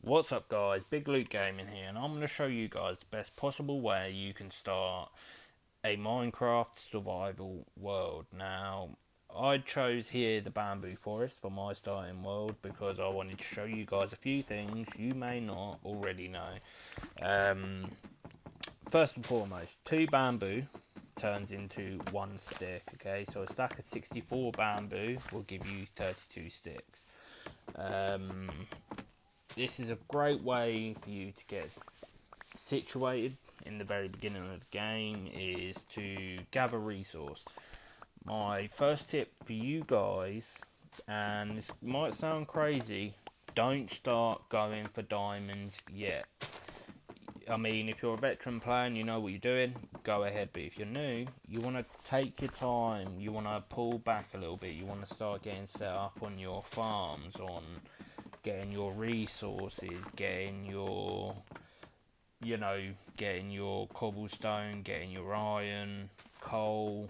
What's up guys, Big Loot Gaming here, and I'm going to show you guys the best possible way you can start a Minecraft survival world. Now, I chose here the bamboo forest for my starting world because I wanted to show you guys a few things you may not already know. First and foremost, 2 bamboo turns into 1 stick, okay? So a stack of 64 bamboo will give you 32 sticks. This is a great way for you to get situated in the very beginning of the game, is to gather resource. My first tip for you guys, and this might sound crazy, don't start going for diamonds yet. I mean, if you're a veteran player and you know what you're doing, go ahead. But if you're new, you want to take your time. You want to pull back a little bit. You want to start getting set up on your farms, on getting your resources, getting your, getting your cobblestone, getting your iron, coal,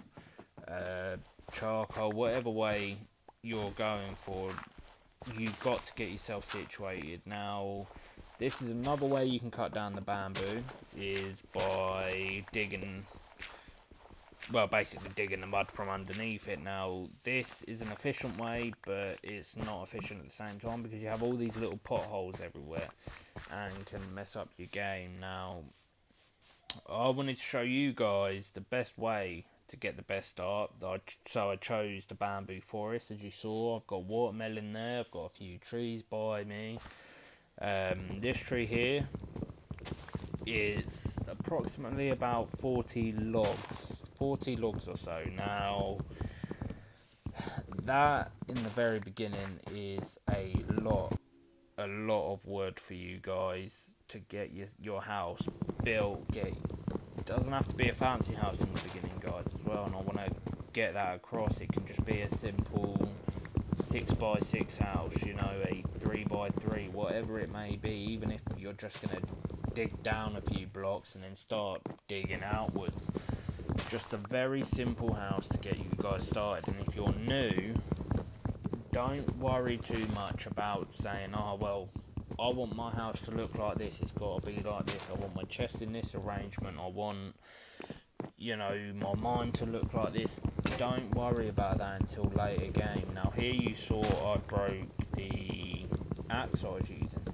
charcoal, whatever way you're going for, you've got to get yourself situated. Now, this is another way you can cut down the bamboo, is by digging, well, basically digging the mud from underneath it. Now, this is an efficient way, but it's not efficient at the same time because you have all these little potholes everywhere and can mess up your game. Now, I wanted to show you guys the best way to get the best start. So I chose the bamboo forest. As you saw, I've got watermelon there, I've got a few trees by me. This tree here is approximately about 40 logs or so. Now, that in the very beginning is a lot of wood for you guys to get your house built. It doesn't have to be a fancy house in the beginning, guys, as well, and I want to get that across. It can just be a simple 6x6 house, a 3x3, whatever it may be. Even if you're just going to dig down a few blocks and then start digging outwards, just a very simple house to get you guys started. And if you're new, don't worry too much about saying, oh well, I want my house to look like this, it's got to be like this, I want my chest in this arrangement, I want my mine to look like this. Don't worry about that until later game. Now, here you saw I broke the axe I was using.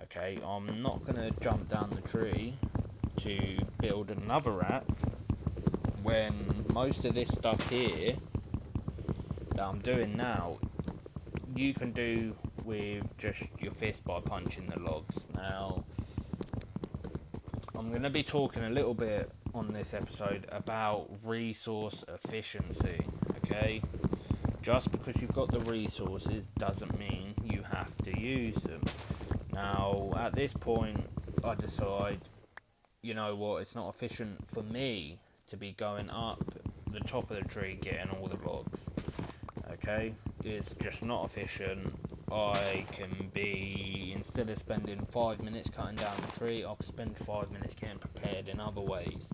Okay, I'm not going to jump down the tree to build another axe when most of this stuff here that I'm doing now you can do with just your fist by punching the logs. Now, I'm going to be talking a little bit on this episode about resource efficiency, okay? Just because you've got the resources doesn't mean you have to use them. Now, at this point, I decide, you know what, it's not efficient for me to be going up the top of the tree getting all the logs, okay? It's just not efficient. I can be, instead of spending 5 minutes cutting down the tree, I can spend 5 minutes getting prepared in other ways,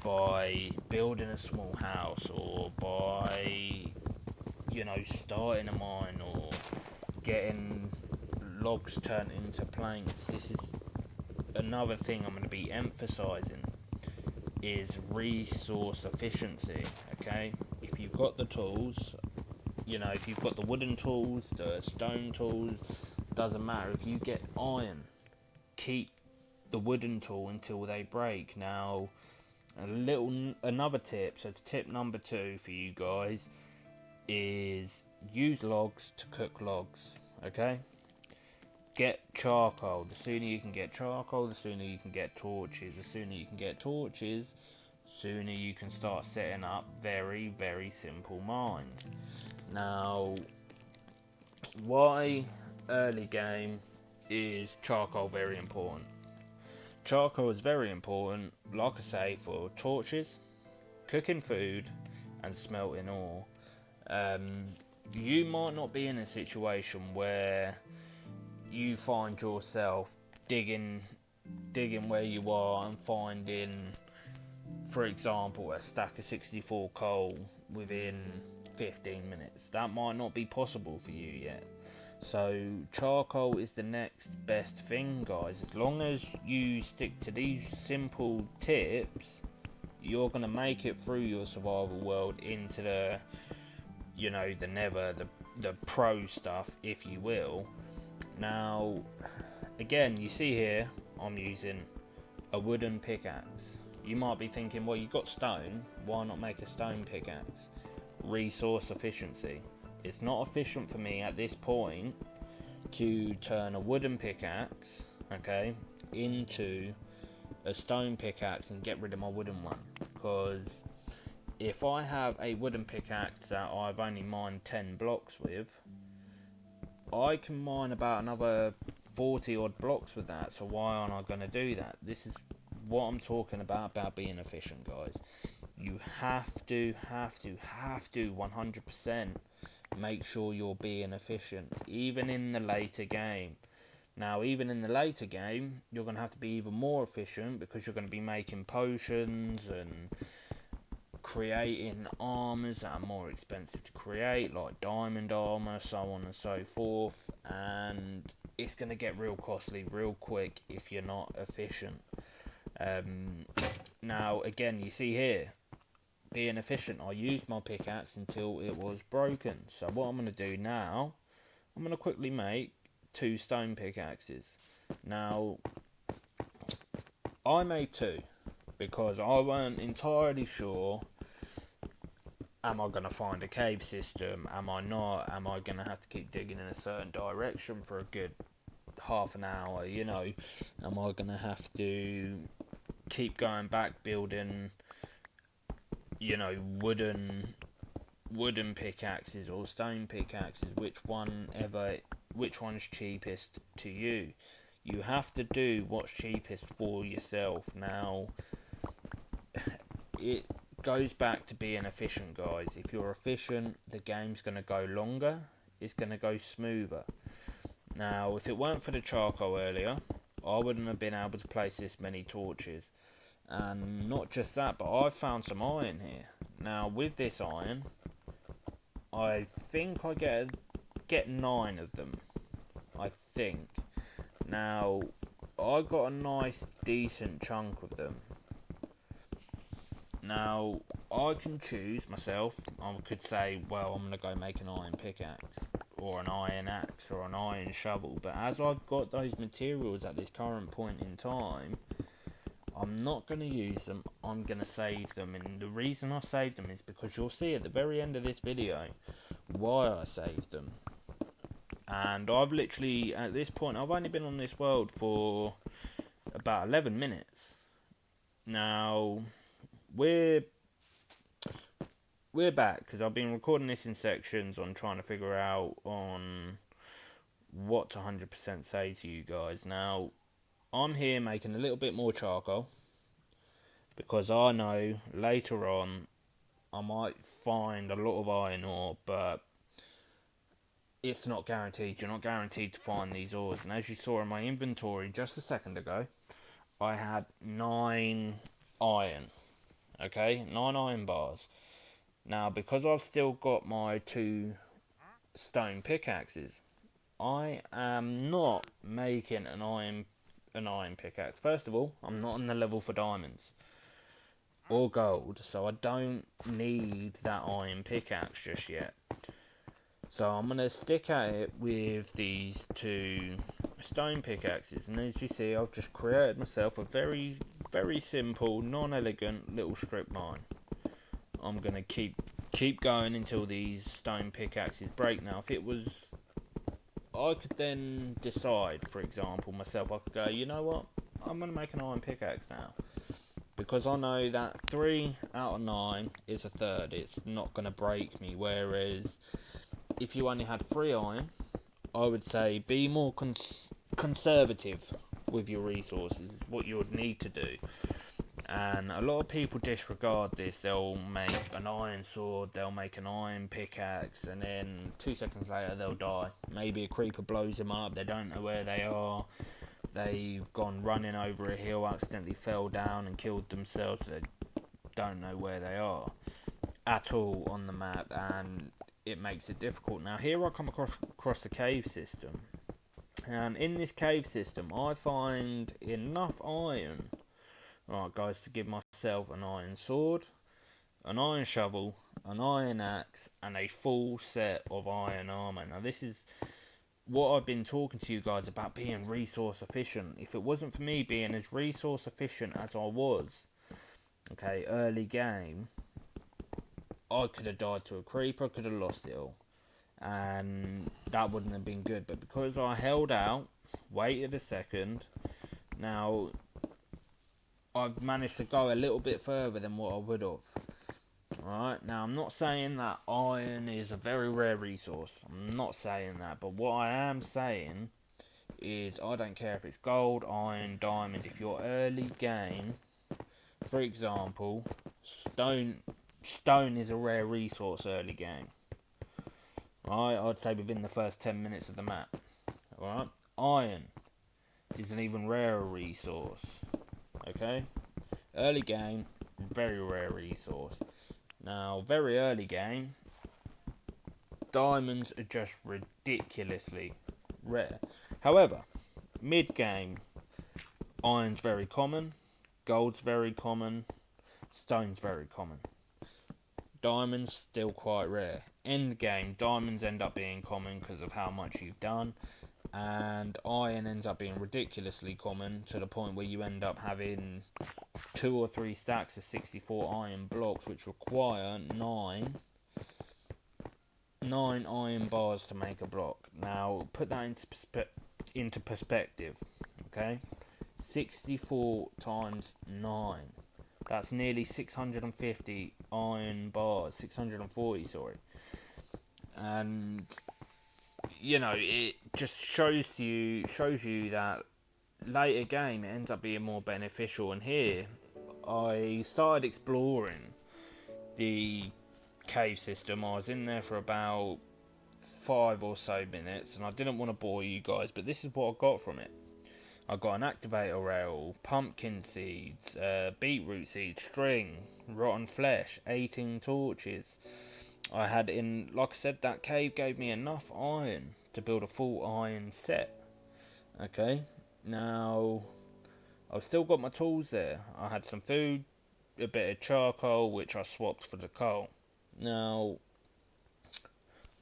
by building a small house, or by, starting a mine, or getting logs turned into planks. This is another thing I'm going to be emphasizing, is resource efficiency, okay? If you've got the tools, if you've got the wooden tools, the stone tools, doesn't matter. If you get iron, keep the wooden tool until they break. Now, another tip, so tip number 2 for you guys, is use logs to cook logs, okay? Get charcoal. The sooner you can get charcoal, the sooner you can get torches. The sooner you can get torches, sooner you can start setting up very, very simple mines. Now, why early game is charcoal very important? Charcoal is very important, like I say, for torches, cooking food, and smelting ore. You might not be in a situation where you find yourself digging where you are and finding, for example, a stack of 64 coal within 15 minutes. That might not be possible for you yet. So charcoal is the next best thing, guys. As long as you stick to these simple tips, you're gonna make it through your survival world into the, the nether, the pro stuff, if you will. Now, again, you see here, I'm using a wooden pickaxe. You might be thinking, well, you've got stone, why not make a stone pickaxe? Resource efficiency. It's not efficient for me at this point to turn a wooden pickaxe, okay, into a stone pickaxe and get rid of my wooden one. Because if I have a wooden pickaxe that I've only mined 10 blocks with, I can mine about another 40 odd blocks with that. So why aren't I going to do that? This is what I'm talking about being efficient, guys. You have to 100% make sure you're being efficient, even in the later game. Now, even in the later game, you're going to have to be even more efficient, because you're going to be making potions and creating armors that are more expensive to create, like diamond armor, so on and so forth, and it's going to get real costly real quick if you're not efficient. Now, again, you see here, being efficient, I used my pickaxe until it was broken. So what I'm going to do now, I'm going to quickly make 2 stone pickaxes. Now, I made 2 because I weren't entirely sure, am I going to find a cave system, am I not, am I going to have to keep digging in a certain direction for a good half an hour, am I going to have to keep going back building wooden pickaxes or stone pickaxes, which one's cheapest to you. You have to do what's cheapest for yourself. Now, it goes back to being efficient, guys. If you're efficient, the game's going to go longer, it's going to go smoother. Now, if it weren't for the charcoal earlier, I wouldn't have been able to place this many torches. And not just that, but I found some iron here. Now, with this iron, I think I get 9 of them. I think. Now, I got a nice, decent chunk of them. Now, I can choose myself. I could say, well, I'm going to go make an iron pickaxe, or an iron axe, or an iron shovel. But as I've got those materials at this current point in time, I'm not going to use them, I'm going to save them. And the reason I saved them is because you'll see at the very end of this video why I saved them. And I've literally, at this point, I've only been on this world for about 11 minutes. Now, we're back, because I've been recording this in sections on trying to figure out on what to 100% say to you guys. Now, I'm here making a little bit more charcoal, because I know later on I might find a lot of iron ore, but it's not guaranteed. You're not guaranteed to find these ores. And as you saw in my inventory just a second ago, I had 9 iron. Okay, 9 iron bars. Now, because I've still got my 2 stone pickaxes, I am not making an iron pickaxe. First of all, I'm not on the level for diamonds or gold, so I don't need that iron pickaxe just yet. So I'm going to stick at it with these 2 stone pickaxes, and as you see, I've just created myself a very, very simple, non-elegant little strip mine. I'm going to keep going until these stone pickaxes break. Now, if it was, I could then decide, for example, myself, I could go, you know what, I'm going to make an iron pickaxe now. Because I know that 3 out of 9 is a third. It's not going to break me. Whereas, if you only had 3 iron, I would say be more conservative with your resources, is what you would need to do. And a lot of people disregard this. They'll make an iron sword, they'll make an iron pickaxe, and then 2 seconds later they'll die. Maybe a creeper blows them up, they don't know where they are. They've gone running over a hill, accidentally fell down and killed themselves. They don't know where they are at all on the map, and it makes it difficult. Now here I come across the cave system, and in this cave system I find enough iron, right guys, to give myself an iron sword, an iron shovel, an iron axe, and a full set of iron armor. Now this is what I've been talking to you guys about, being resource efficient. If it wasn't for me being as resource efficient as I was, okay, early game, I could have died to a creeper, could have lost it all, and that wouldn't have been good. But because I held out, waited a second, now I've managed to go a little bit further than what I would have. Alright, now I'm not saying that iron is a very rare resource. I'm not saying that, but what I am saying is I don't care if it's gold, iron, diamond. If you're early game, for example, stone is a rare resource early game. Right, I'd say within the first 10 minutes of the map. Alright, iron is an even rarer resource. Okay, early game, very rare resource. Now, very early game, diamonds are just ridiculously rare. However, mid game, iron's very common, gold's very common, stone's very common. Diamonds still quite rare. End game, diamonds end up being common because of how much you've done, and iron ends up being ridiculously common to the point where you end up having 2 or 3 stacks of 64 iron blocks, which require 9 iron bars to make a block. Now put that into perspective, okay? 64 times 9, that's nearly 650 iron bars, 640, sorry. And you know, it just shows you that later game it ends up being more beneficial. And here I started exploring the cave system. I was in there for about 5 or so minutes, and I didn't want to bore you guys, but this is what I got from it. I got an activator rail, pumpkin seeds, beetroot seeds, string, rotten flesh, 18 torches. I had like I said, that cave gave me enough iron to build a full iron set. Okay, now I've still got my tools there. I had some food, a bit of charcoal, which I swapped for the coal. Now,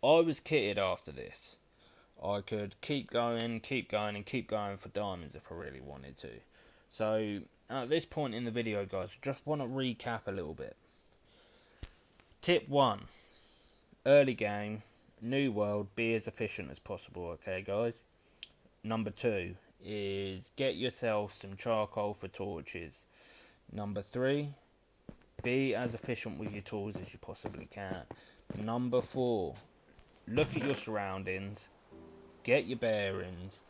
I was kitted after this. I could keep going, and keep going for diamonds if I really wanted to. So, at this point in the video, guys, I just want to recap a little bit. Tip 1. Early game, new world, be as efficient as possible, okay, guys? Number 2 is get yourself some charcoal for torches. Number 3, be as efficient with your tools as you possibly can. Number 4, look at your surroundings, get your bearings,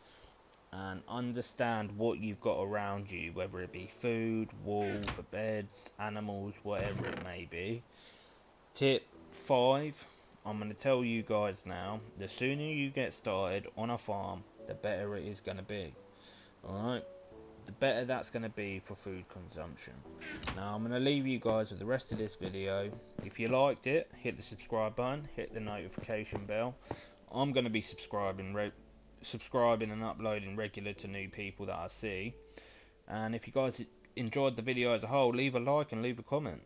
and understand what you've got around you, whether it be food, wool for beds, animals, whatever it may be. Tip 5, I'm going to tell you guys now, the sooner you get started on a farm, the better it is going to be. Alright, the better that's going to be for food consumption. Now I'm going to leave you guys with the rest of this video. If you liked it, hit the subscribe button, hit the notification bell. I'm going to be subscribing and uploading regular to new people that I see. And if you guys enjoyed the video as a whole, leave a like and leave a comment.